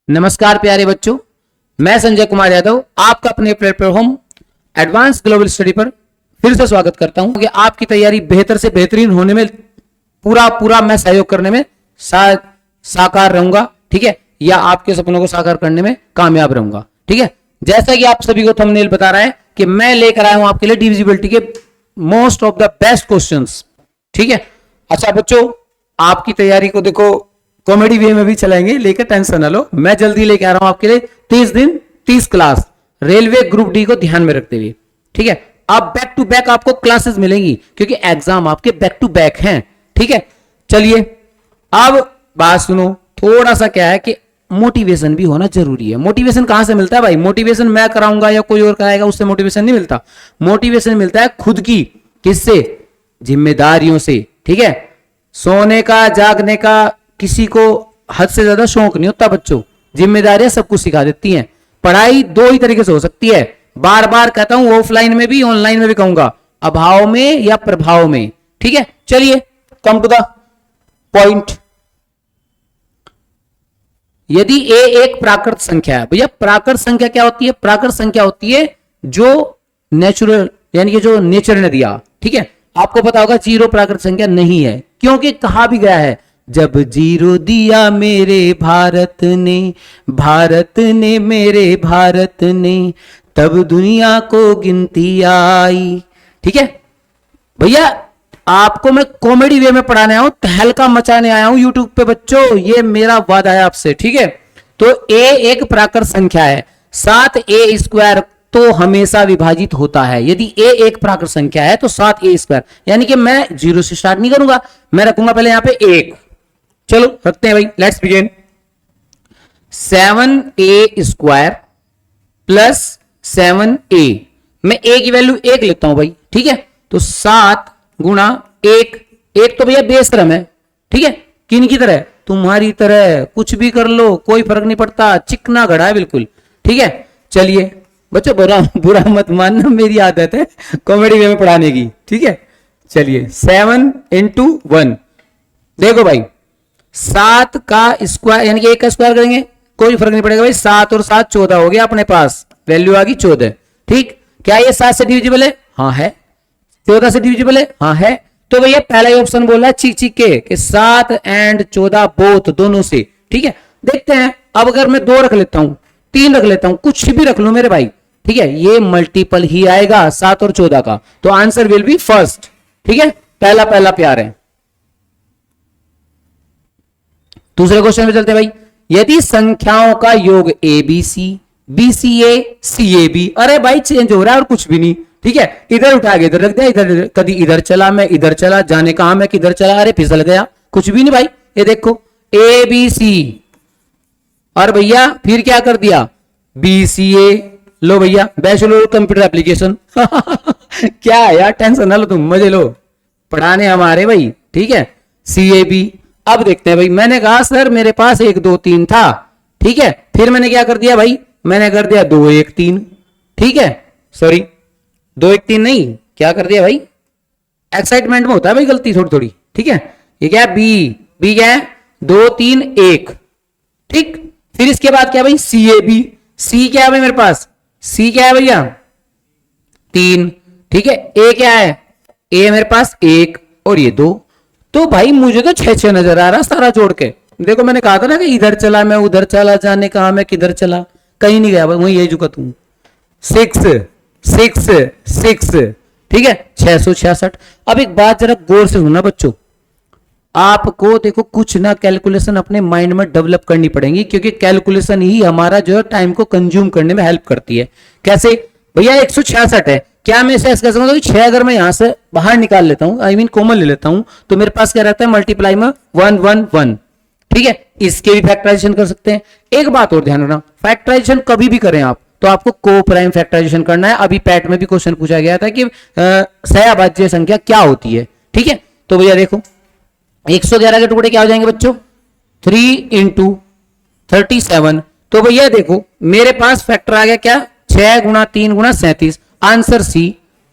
नमस्कार प्यारे बच्चों, मैं संजय कुमार यादव आपका अपने प्लेटफॉर्म एडवांस ग्लोबल स्टडी पर फिर से स्वागत करता हूं कि आपकी तैयारी बेहतर से बेहतरीन होने में पूरा मैं सहयोग करने में साकार रहूंगा। ठीक है, या आपके सपनों को साकार करने में कामयाब रहूंगा। ठीक है, जैसा कि आप सभी को थंबनेल बता रहा है कि मैं लेकर आया हूं आपके लिए डिविजिबिलिटी के most of the best questions. ठीक है, अच्छा बच्चों, आपकी तैयारी को देखो कॉमेडी वे में भी चलाएंगे, लेकर टेंशन ना लो। मैं जल्दी लेके आ रहा हूं आपके लिए 30 दिन 30 क्लास रेलवे ग्रुप डी को ध्यान में रखते हुए। ठीक है, अब बैक टू बैक आपको क्लासेस मिलेंगी क्योंकि एग्जाम आपके बैक टू बैक हैं। ठीक है, चलिए अब बात सुनो। थोड़ा सा क्या है कि मोटिवेशन भी होना जरूरी है। मोटिवेशन कहां से मिलता है भाई? मोटिवेशन मैं कराऊंगा या कोई और कराएगा उससे मोटिवेशन नहीं मिलता। मोटिवेशन मिलता है खुद की, किससे? जिम्मेदारियों से। ठीक है, सोने का जागने का किसी को हद से ज्यादा शौक नहीं होता बच्चों। जिम्मेदारियां सब कुछ सिखा देती हैं। पढ़ाई दो ही तरीके से हो सकती है, बार बार कहता हूं, ऑफलाइन में भी ऑनलाइन में भी कहूंगा, अभाव में या प्रभाव में। ठीक है, चलिए कम टू द पॉइंट। यदि ए एक प्राकृत संख्या है, भैया प्राकृत संख्या क्या होती है? प्राकृत संख्या होती है जो नेचुरल, यानी कि जो नेचर ने दिया। ठीक है, आपको पता होगा जीरो प्राकृत संख्या नहीं है, क्योंकि कहा भी गया है जब जीरो दिया मेरे भारत ने मेरे भारत ने, तब दुनिया को गिनती आई। ठीक है भैया, आपको मैं कॉमेडी वे में पढ़ाने आया हूं, तहलका मचाने आया हूं यूट्यूब पे बच्चों, ये मेरा वादा है आपसे। ठीक है, तो ए एक प्राकृत संख्या है, 7a² तो हमेशा विभाजित होता है। यदि ए एक प्राकृत संख्या है तो 7a², यानी कि मैं जीरो से स्टार्ट नहीं करूंगा, मैं रखूंगा पहले यहां पे 1। चलो रखते हैं भाई, let's begin. 7a² plus 7a, मैं a की वैल्यू 1 लेता हूं भाई। ठीक है, तो 7 गुणा 1, 1 तो भैया बेशरम है। ठीक है, किन की तरह? तुम्हारी तरह, कुछ भी कर लो कोई फर्क नहीं पड़ता, चिकना घड़ा है बिल्कुल। ठीक है, चलिए बच्चों, बुरा मत मानना, मेरी आदत है कॉमेडी वे में पढ़ाने की। ठीक है, चलिए 7 × 1, देखो भाई 7 का स्क्वायर यानी कि 1 का स्क्वायर करेंगे, कोई फर्क नहीं पड़ेगा भाई। 7 और 7 14 हो गया, अपने पास वैल्यू आ गई 14। ठीक, क्या ये 7 से डिविजिबल है? हाँ है। 14 से डिविजिबल है? हाँ है। तो भैया पहला ही ऑप्शन बोल रहा है चीक के कि 7 और 14 बोथ, दोनों से। ठीक है, देखते हैं। अब अगर मैं 2 रख लेता हूं, 3 रख लेता हूं, कुछ भी रख लूं मेरे भाई, ठीक है, ये मल्टीपल ही आएगा 7 और 14 का, तो आंसर विल बी फर्स्ट। ठीक है, पहला प्यार है। दूसरे क्वेश्चन में चलते हैं भाई। यदि संख्याओं का योग ABC, BCA, CAB, अरे भाई चेंज हो रहा है और कुछ भी नहीं। ठीक है, इधर उठा के इधर रख दिया, इधर कभी इधर चला, मैं इधर चला, जाने कहा मैं किधर चला, अरे फिसल गया, कुछ भी नहीं भाई। ये देखो ABC, और भैया फिर क्या कर दिया? BCA। लो भैया बैचलर कंप्यूटर एप्लीकेशन क्या है यार, टेंशन ना लो तुम, मजे लो, पढ़ाने हमारे भाई। ठीक है, CAB। अब देखते हैं भाई, मैंने कहा सर मेरे पास 1 2 3 था। ठीक है, फिर मैंने क्या कर दिया भाई? मैंने कर दिया 2 1 3। ठीक है, सॉरी 2 1 3 नहीं, क्या कर दिया भाई? एक्साइटमेंट में होता है भाई गलती थोड़ी थोड़ी। ठीक है, ये क्या है? बी क्या है? 2 3 1। ठीक, फिर इसके बाद क्या भाई? CAB। C क्या है भाई मेरे पास? C क्या है भैया? 3। ठीक है, A क्या है? A मेरे पास 1 और ये 2। तो भाई मुझे तो 6 नजर आ रहा सारा जोड़ के। देखो मैंने कहा था ना कि इधर चला मैं उधर चला, जाने कहा मैं किधर चला, कहीं नहीं गया भाई, वही यही झुका तू। 6 6 6। ठीक है, 666। अब एक बात जरा गौर से सुनना बच्चों, आपको देखो कुछ ना कैलकुलेशन अपने माइंड में डेवलप करनी पड़ेगी, क्योंकि कैलकुलेशन ही हमारा जो है टाइम को कंज्यूम करने में हेल्प करती है। कैसे भैया? 166 है, क्या मैं इसे ऐसे कह सकता हूं कि 6 अगर मैं यहां से बाहर निकाल लेता हूं, आई मीन कॉमन ले लेता हूं, तो मेरे पास क्या रहता है? मल्टीप्लाई में 1 1 1। ठीक है, इसके भी फैक्टराइजेशन कर सकते हैं। एक बात और ध्यान रखना, फैक्टराइजेशन कभी भी करें आप तो आपको को प्राइम फैक्टराइजेशन करना है। अभी पैट में भी क्वेश्चन पूछा गया था कि सहअभाज्य संख्या क्या होती है। ठीक है, तो भैया देखो 111 के टुकड़े क्या हो जाएंगे बच्चों? 3 × 37। तो भैया देखो मेरे पास फैक्टर आ गया क्या? 6 × 3 × 37। Answer C।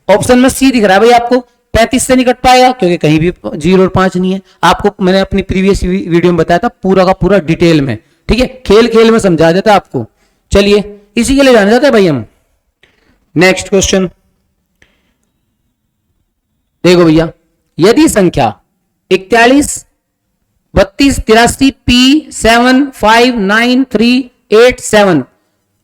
ऑप्शन में C दिख रहा है भाई आपको। 35 से नहीं कट पाएगा क्योंकि कहीं भी 0 और 5 नहीं है। आपको मैंने अपनी प्रीवियस वीडियो में बताया था पूरा का पूरा डिटेल में। ठीक है, खेल खेल में समझा देता आपको। चलिए इसी के लिए जाने जाते हैं भाई हम। नेक्स्ट क्वेश्चन देखो भैया, यदि संख्या 41 32 83 पी 7 5 9 3 8 7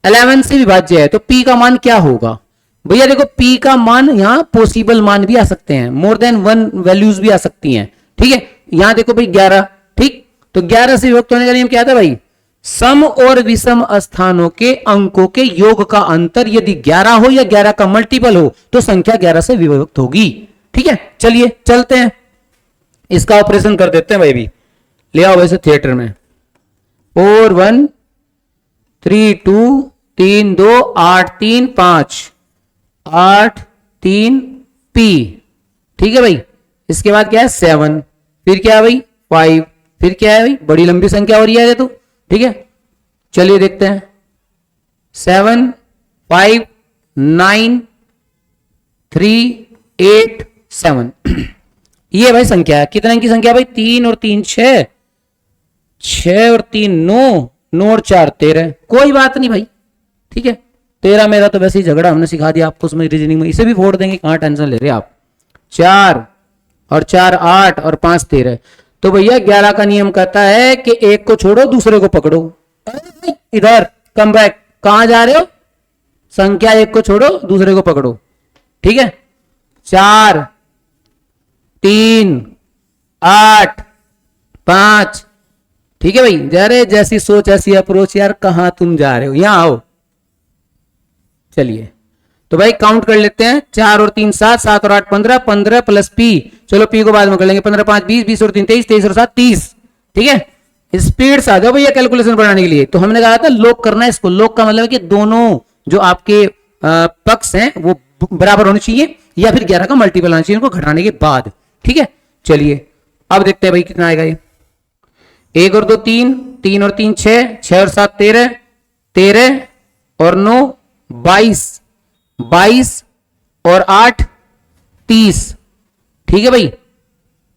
11 से विभाज्य है तो पी का मान क्या होगा? भैया देखो पी का मान यहां पॉसिबल मान भी आ सकते हैं, मोर देन वन वैल्यूज भी आ सकती हैं, ठीक है। यहां देखो भाई 11, ठीक, तो 11 से विभक्त होने का नियम क्या था भाई? सम और विषम स्थानों के अंकों के योग का अंतर यदि 11 हो या 11 का मल्टीपल हो तो संख्या 11 से विभक्त होगी, ठीक है। चलिए चलते हैं, इसका ऑपरेशन कर देते हैं भाई। भी ले आओ वैसे थिएटर में। 4 1 3 2 3 2 8 3 5 8 3 पी, ठीक है भाई। इसके बाद क्या है 7, फिर क्या है भाई 5, फिर क्या है भाई, बड़ी लंबी संख्या हो रही है तो, ठीक है। चलिए देखते हैं 7 5 9 3 8 7 ये भाई संख्या है। कितने की संख्या भाई? 3 और 3 6, 6 और 3 9, 9 और 4 13। कोई बात नहीं भाई, ठीक है। 13 मेरा तो वैसे ही झगड़ा हमने सिखा दिया आपको उसमें रीजनिंग में, इसे भी फोड़ देंगे, कहां टेंशन ले रहे आप। 4 और 4 8 और 5 13। तो भैया 11 का नियम कहता है कि एक को छोड़ो दूसरे को पकड़ो। इधर कम बैक, कहां जा रहे हो? संख्या एक को छोड़ो दूसरे को पकड़ो, ठीक है। 4 3 8 5, ठीक है भाई। जरे जैसी सोच ऐसी अप्रोच यार, कहां तुम जा रहे हो, यहां आओ। चलिए तो भाई काउंट कर लेते हैं। 4 और 3 7, 7 और 8 15, 15 प्लस पी, चलो पी को बाद में कर लेंगे। 15 5 20, 20 और 3 23, 23 और 7 30, ठीक है। स्पीड से आ जाओ भैया कैलकुलेशन बनाने के लिए। तो हमने कहा था लोग करना है इसको। लोग का मतलब है कि दोनों जो आपके पक्ष हैं वो बराबर होने चाहिए या फिर 11 का मल्टीपल आना चाहिए उनको घटाने के बाद, ठीक है। चलिए अब देखते हैं भाई कितना आएगा ये। 1 और 2 3, 3 और 3 6, 6 और 7 13, 13 और 9 22, 22 और 8 30, ठीक है भाई।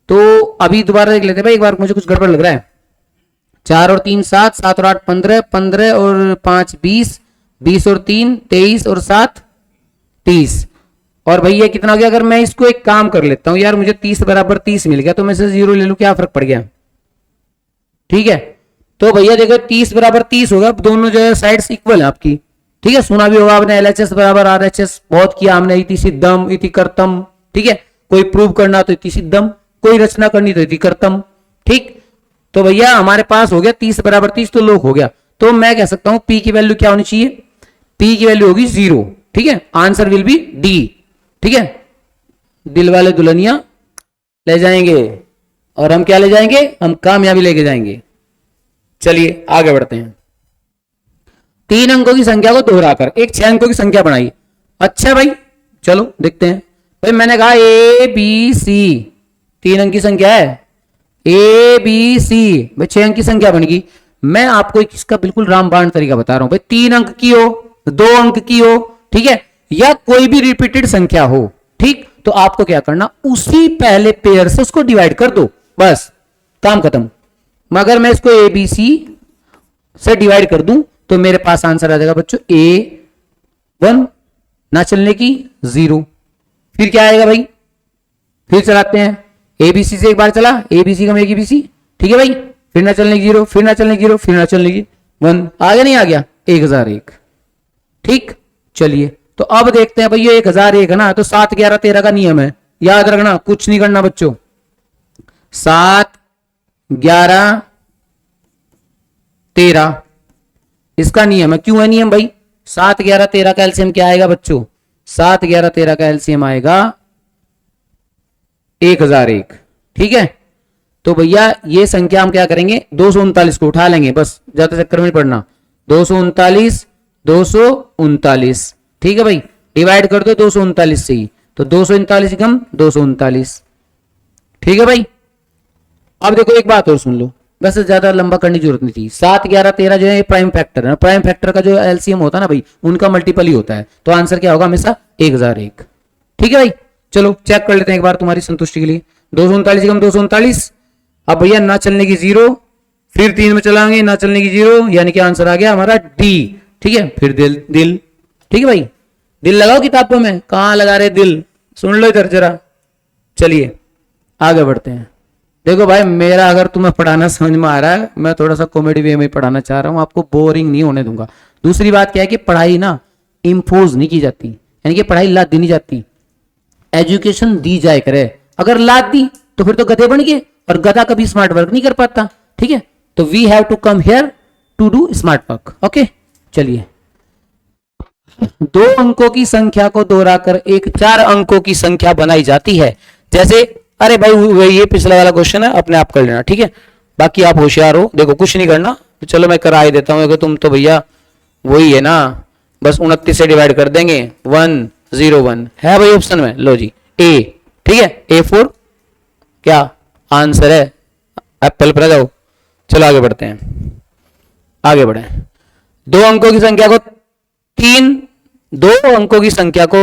तो अभी दोबारा देख लेते हैं भाई, एक बार मुझे कुछ गड़बड़ लग रहा है। 4 और 3 7, 7 और 8 15, 15 और 5 20, 20 और 3 23 और 7 30। और भैया कितना हो गया? अगर मैं इसको एक काम कर लेता हूं यार, मुझे 30 बराबर 30 मिल गया तो मैं से 0 ले लूं, क्या फर्क पड़ गया, ठीक है। तो भैया देखो 30 बराबर 30 होगा, दोनों जो है साइड्स इक्वल है आपकी, ठीक है। सुना भी होगा आपने एलएचएस बराबर आरएचएस, बहुत किया हमने। इति सिद्धम इति कर्तम, ठीक है। कोई प्रूव करना तो इति सिद्धम, कोई रचना करनी तो इति कर्तम, ठीक। तो भैया हमारे पास हो गया 30 बराबर 30, तो लोग हो गया। तो मैं कह सकता हूं पी की वैल्यू क्या होनी चाहिए? पी की वैल्यू होगी 0, ठीक है। आंसर विल बी डी, ठीक है। दिल वाले दुल्हनिया ले जाएंगे और हम क्या ले जाएंगे? हम कामयाबी लेके जाएंगे। चलिए आगे बढ़ते हैं। 3 अंकों की संख्या को दोहराकर एक 6 अंकों की संख्या बनाई। अच्छा भाई चलो देखते हैं। भाई मैंने कहा ए बी सी 3 अंक की संख्या है, ए बी सी भाई 6 अंक की संख्या बन गई। मैं आपको इसका बिल्कुल रामबाण तरीका बता रहा हूं भाई। 3 अंक की हो, 2 अंक की हो, ठीक है, या कोई भी रिपीटेड संख्या हो, ठीक, तो आपको क्या करना, उसी पहले पेयर से उसको डिवाइड कर दो, बस काम खत्म। मगर मैं इसको ए बी सी से डिवाइड कर दूं तो मेरे पास आंसर आ जाएगा बच्चों A1 ना चलने की 0। फिर क्या आएगा भाई? फिर चलाते हैं। एबीसी से एक बार चला, एबीसी का एक एबीसी, ठीक है भाई। फिर ना चलने की 0, फिर ना चलने की 0, फिर ना चलने की 1। आ गया नहीं आ गया? 1001, ठीक। चलिए तो अब देखते हैं भाई ये 1001 है ना, तो 7 11 13 का नियम है, याद रखना, कुछ नहीं करना बच्चों। 7 11 13 इसका नियम है। क्यों है नियम भाई? 7 11 13 का एलसीएम क्या आएगा बच्चों? 7 11 13 का एलसीएम आएगा 1001, ठीक है। तो भैया ये संख्या हम क्या करेंगे, 239 को उठा लेंगे, बस ज्यादा चक्कर में नहीं पड़ना। 239 239, ठीक है भाई। डिवाइड कर दो 239 से ही, तो 239 कम 239, ठीक है भाई। अब देखो एक बात और सुन लो, वैसे ज्यादा लंबा करने की जरूरत नहीं थी। 7 11 13 जो है प्राइम फैक्टर है, प्राइम फैक्टर का जो एलसीएम होता है ना भाई, उनका मल्टीपल ही होता है, तो आंसर क्या होगा हमेशा 1001, ठीक है भाई। चलो चेक कर लेते हैं एक बार तुम्हारी संतुष्टि के लिए। 239 कम 239, अब भैया ना चलने की 0, फिर 3 में चलाएंगे, ना चलने की 0, यानी कि आंसर आ गया हमारा डी। ठीक है, फिर दिल दिल। ठीक है भाई, दिल लगाओ किताबों में, कहां लगा रहे दिल, सुन लो इधर जरा। चलिए आगे बढ़ते हैं। देखो भाई, मेरा अगर तुम्हें पढ़ाना समझ में आ रहा है, मैं थोड़ा सा कॉमेडी वे में पढ़ाना चाह रहा हूं, आपको बोरिंग नहीं होने दूंगा। दूसरी बात क्या है कि पढ़ाई ना इंपोज नहीं की जाती, यानी कि पढ़ाई लाद दी नहीं जाती, एजुकेशन दी जाए करे। अगर लाद दी तो फिर तो गधे बन गए, और गधा कभी स्मार्ट वर्क नहीं कर पाता। ठीक है, तो we have to come here to do smart work. Okay, चलिए। 2 अंकों की संख्या को दोहराकर एक 4 अंकों की संख्या बनाई जाती है। जैसे, अरे भाई ये पिछला वाला क्वेश्चन है, अपने आप कर लेना। ठीक है, बाकी आप होशियार हो, देखो कुछ नहीं करना, तो चलो मैं करा ही देता हूं, तुम तो भैया वही है ना, बस 29 से डिवाइड कर देंगे, 101 है भाई ऑप्शन में, लो जी ए। ठीक है, A4 क्या आंसर है, एप्पल पर जाओ। चलो आगे बढ़ते हैं, आगे बढ़े। 2 अंकों की संख्या को 2 अंकों की संख्या को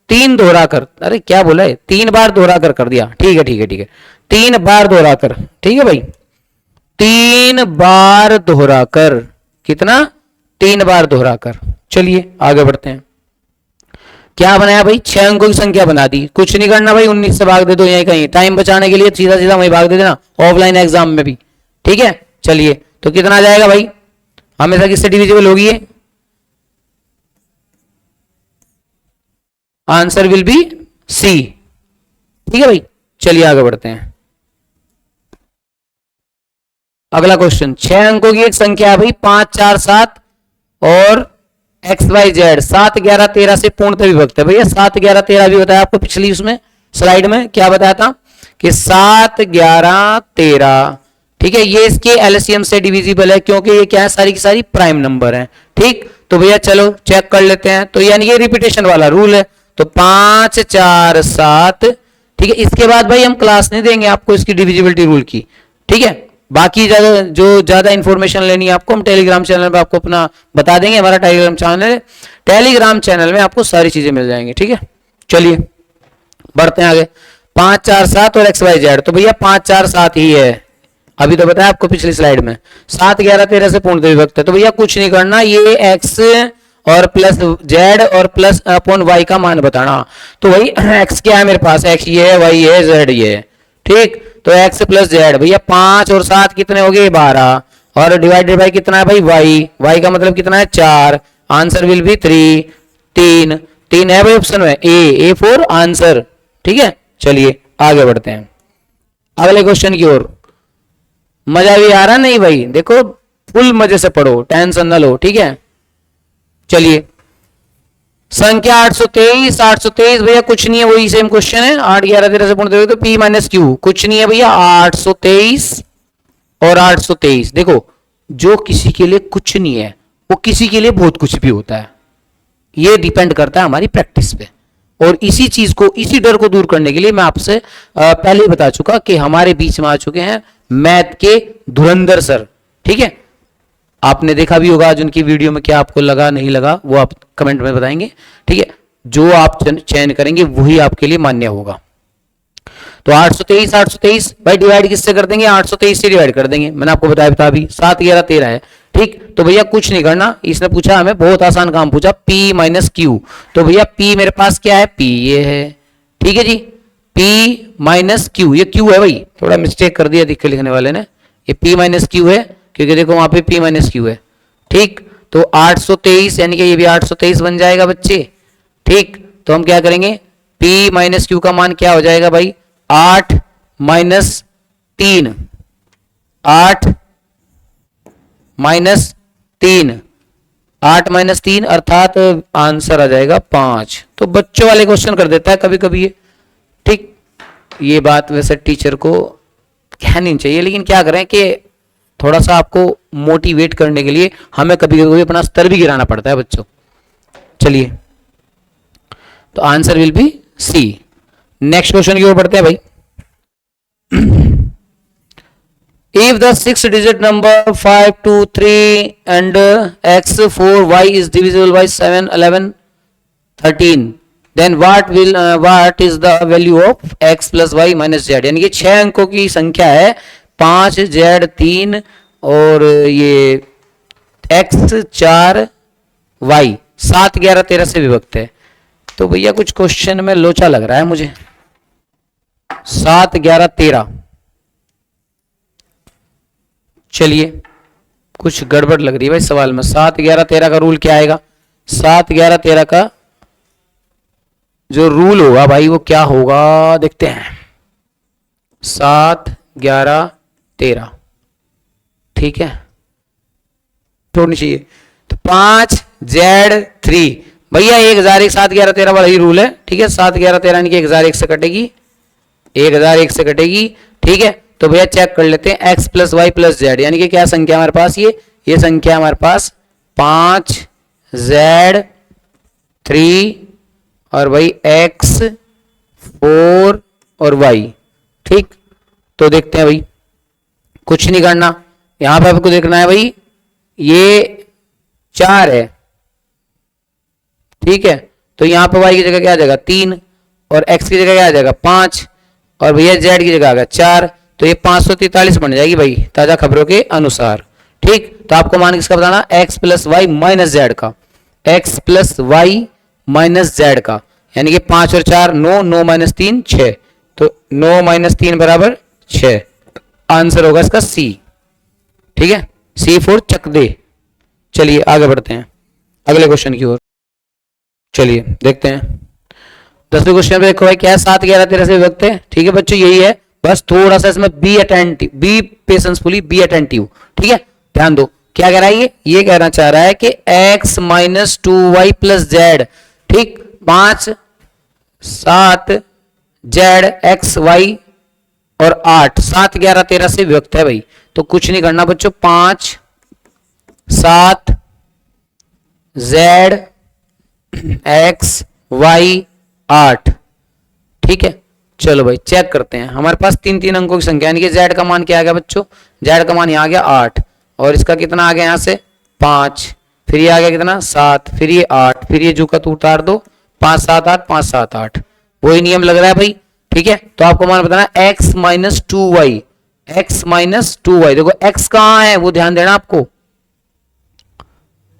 3 दोहराकर, अरे क्या बोला है, 3 बार दोहराकर कर दिया। ठीक है ठीक है ठीक है, 3 बार दोहराकर। ठीक है भाई, 3 बार दोहराकर, कितना, 3 बार दोहराकर। चलिए आगे बढ़ते हैं। क्या बनाया भाई, 6 अंकों की संख्या बना दी। कुछ नहीं करना भाई, 19 से भाग दे दो, यहीं कहीं टाइम बचाने के लिए सीधा सीधा वहीं भाग दे देना, ऑफलाइन एग्जाम में भी। ठीक है, चलिए तो कितना आ जाएगा भाई, हमेशा किससे डिविजिबल होगी ये, आंसर विल बी सी। ठीक है भाई, चलिए आगे बढ़ते हैं। अगला क्वेश्चन, 6 अंकों की एक संख्या है भाई, 5 4 7 और XYZ 7 11 13 से पूर्णतः विभक्त है। भैया 7 11 13 भी बताया आपको पिछली उसमें स्लाइड में, क्या बताया था कि 7 11 13। ठीक है, ये इसके एलसीएम से डिविजिबल है, क्योंकि ये क्या है, सारी की सारी प्राइम नंबर है। ठीक, तो भैया चलो चेक कर लेते हैं। तो यानी ये रिपीटेशन वाला रूल है, तो 5 4 7। ठीक है, इसके बाद भाई हम क्लास नहीं देंगे आपको इसकी डिविजिबिलिटी रूल की। ठीक है, बाकी ज्यादा इंफॉर्मेशन लेनी है आपको, हम टेलीग्राम चैनल पे आपको अपना बता देंगे, हमारा टेलीग्राम चैनल है, टेलीग्राम चैनल में आपको सारी चीजें मिल जाएंगी। ठीक है, चलिए बढ़ते हैं आगे। 5 4 7 और XYZ, तो भैया 5 4 7 ही है, अभी तो बताया आपको पिछली स्लाइड में। 7 11 13 से पूर्णतः विभक्त है, तो भैया कुछ नहीं करना, ये x और प्लस z और प्लस अपॉन y का मान बताना। तो भाई x क्या है मेरे पास, x ये है, y ये है, z ये है। ठीक, तो x प्लस z, भैया 5 और 7 कितने हो गए, 12, और डिवाइडेड बाई कितना है भाई, y का मतलब कितना है, 4। आंसर विल बी 3 3 है भाई ऑप्शन में, A4 आंसर। ठीक है, चलिए आगे बढ़ते हैं अगले क्वेश्चन की ओर। मजा भी आ रहा नहीं भाई, देखो फुल मजे से पढ़ो, टेंशन न लो। ठीक है, चलिए संख्या 823 भैया कुछ नहीं है, वही सेम क्वेश्चन है, 8 11 13 से पूर्ण, तो P माइनस Q कुछ नहीं है भैया, 823 और 823। देखो जो किसी के लिए कुछ नहीं है वो किसी के लिए बहुत कुछ भी होता है, ये डिपेंड करता है हमारी प्रैक्टिस पे। और इसी चीज को, इसी डर को दूर करने के लिए मैं आपसे पहले ही बता चुका कि हमारे बीच में आ चुके हैं मैथ के धुरंधर सर। ठीक है, आपने देखा भी होगा आज उनकी वीडियो में, क्या आपको लगा नहीं लगा वो आप कमेंट में बताएंगे। ठीक है, जो आप चयन करेंगे वही आपके लिए मान्य होगा। तो 823 भाई डिवाइड किससे कर देंगे, 823 से डिवाइड कर देंगे, मैंने आपको बताया था अभी, 7 11 13 है। ठीक, तो भैया कुछ नहीं करना, इसने पूछा हमें बहुत आसान काम पूछा, P माइनस Q। तो भैया P मेरे पास क्या है, P ये है। ठीक है जी, P माइनस Q, ये Q है भाई, थोड़ा मिस्टेक कर दिया लिखने वाले ने, ये P माइनस Q है, क्योंकि देखो वहां पे P माइनस Q है। ठीक, तो 823 यानी कि ये भी 823 बन जाएगा बच्चे। ठीक, तो हम क्या करेंगे, P माइनस Q का मान क्या हो जाएगा भाई, 8 माइनस 3, 8 माइनस 3, 8 माइनस 3 अर्थात आंसर आ जाएगा 5। तो बच्चों वाले क्वेश्चन कर देता है कभी कभी ये। ठीक, ये बात वैसे टीचर को कहनी चाहिए, लेकिन क्या करें कि थोड़ा सा आपको मोटिवेट करने के लिए हमें कभी कभी अपना स्तर भी गिराना पड़ता है बच्चों। चलिए, तो answer will be C. Next question की ओर बढ़ते हैं भाई। If the 6-digit number 5 2 3 and x 4 y is divisible by 7 11 13, then what is the value of x plus y minus z? यानी कि 6 अंकों की संख्या है, 5 z 3 और ये x 4 y 7 11 13 से विभक्त है। तो भैया कुछ क्वेश्चन में लोचा लग रहा है मुझे। 7 11 13, चलिए कुछ गड़बड़ लग रही है भाई सवाल में। 7 11 13 का रूल क्या आएगा? 7 11 13 का जो रूल होगा भाई वो क्या होगा, देखते हैं। 7 11 13, ठीक है, छोड़नी चाहिए। तो 5 Z3 भैया 1001 7 11 13 वाला ही रूल है, ठीक है। 7 11 13 यानी कि 1001 से कटेगी, 1001 से कटेगी, ठीक है। तो भैया चेक कर लेते हैं x plus Y plus Z, यानी कि क्या संख्या हमारे पास, ये संख्या हमारे पास 5 Z3 और भाई x 4 और y, ठीक। तो देखते हैं भाई, कुछ नहीं करना, यहां पर आपको देखना है भाई ये 4 है, ठीक है। तो यहां पर y की जगह क्या आ जाएगा 3 और x की जगह क्या आ जाएगा 5 और भैया z की जगह आ गया 4। तो ये 543 बन जाएगी भाई ताजा खबरों के अनुसार, ठीक। तो आपको मान किसका बताना, x plus Y minus Z का, x plus Y minus Z का, यानी कि 5 और 4 9, 9 माइनस 3 6, तो 9 माइनस 3 बराबर 6। आंसर होगा इसका सी, ठीक है, C4 चक दे। चलिए आगे बढ़ते हैं अगले क्वेश्चन की ओर। चलिए देखते हैं 10वें क्वेश्चन पे। देखो भाई क्या है, 7 11 13 से विभक्त है, ठीक है बच्चों, यही है। बस थोड़ा सा इसमें be attentive, be patiently, be attentive, ठीक है। ध्यान दो क्या कह रहा है, ये कहना चाह रहा है कि x minus 2y plus Z, ठीक। 5 7 जेड x y और 8 7 11 13 से विभक्त है भाई। तो कुछ नहीं करना बच्चों, 5 7 जेड x y 8, ठीक है। चलो भाई चेक करते हैं, हमारे पास 3 अंकों की संख्या, यानी कि z का मान क्या आ गया बच्चों, z का मान यहां आ गया 8 और इसका कितना आ गया यहां से 5, फिर ये आ गया कितना 7, फिर ये 8, फिर ये जू का तू उतार दो 5 7 8 5 7 8, वही नियम लग रहा है भाई, ठीक है। तो आपको मान बताना x minus 2y, x minus 2y, देखो x कहां है वो ध्यान देना आपको,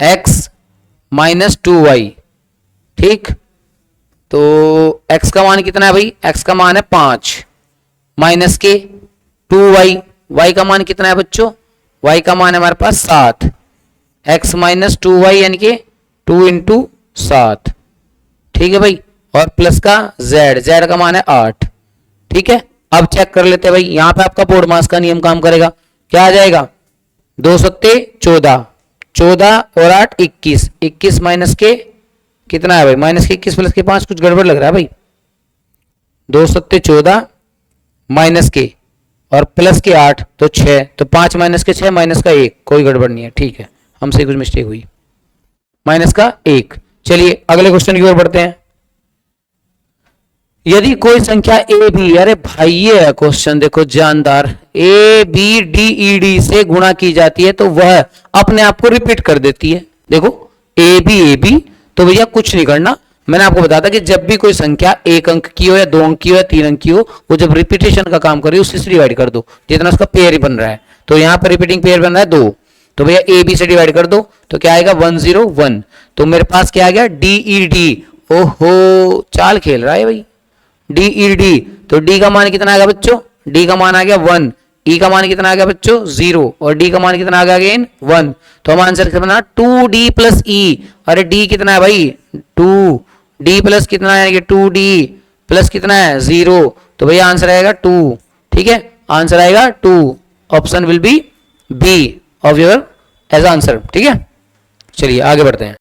x माइनस 2y, ठीक। तो x का मान कितना है भाई, x का मान है 5 माइनस के 2y, y का मान कितना है बच्चों, y का मान है हमारे पास 7, x माइनस 2y यानी कि 2 इंटू 7, ठीक है भाई, और प्लस का z का मान है 8, ठीक है। अब चेक कर लेते हैं भाई, यहां पे आपका बोर्ड मास का नियम काम करेगा, क्या आ जाएगा 2 सत्ते 14, 14 और 8 21, 21 माइनस के कितना है भाई, माइनस के 21 प्लस के 5, कुछ गड़बड़ लग रहा है भाई। 2 सत्ते 14 माइनस के और प्लस के 8 तो 6, तो 5 माइनस के 6 माइनस का 1, कोई गड़बड़ नहीं है, ठीक है, हमसे कुछ मिस्टेक हुई, माइनस का 1। चलिए अगले क्वेश्चन की ओर बढ़ते हैं। यदि कोई संख्या ए बी, अरे भाई ये है क्वेश्चन देखो जानदार, A B D E D से गुणा की जाती है तो वह अपने आप को रिपीट कर देती है। देखो ए बी, तो भैया कुछ नहीं करना, मैंने आपको बताया था कि जब भी कोई संख्या 1 अंक की हो या 2 अंक की हो या 3 अंक की हो, वो जब रिपीटेशन का काम करे उससे डिवाइड कर दो, जितना उसका पेयर ही बन रहा है। तो यहाँ पर रिपीटिंग पेयर बन रहा है 2, तो भैया ए बी से डिवाइड कर दो तो क्या आएगा 101। तो मेरे पास क्या आ गया डी ई डी, ओहो चाल खेल रहा है भाई, डी ई डी। तो डी का मान कितना आएगा बच्चों, डी का मान आ गया 1, ई का मान कितना आ गया बच्चों 0 और डी का मान कितना आ गया अगेन 1। तो हम आंसर कितना बना 2d प्लस ई, अरे डी कितना है भाई 2, डी प्लस कितना है कि 2d प्लस कितना है 0, तो भैया आंसर आएगा 2, ठीक है, आंसर आएगा 2, option will be B of your as answer, ठीक है। चलिए आगे बढ़ते हैं।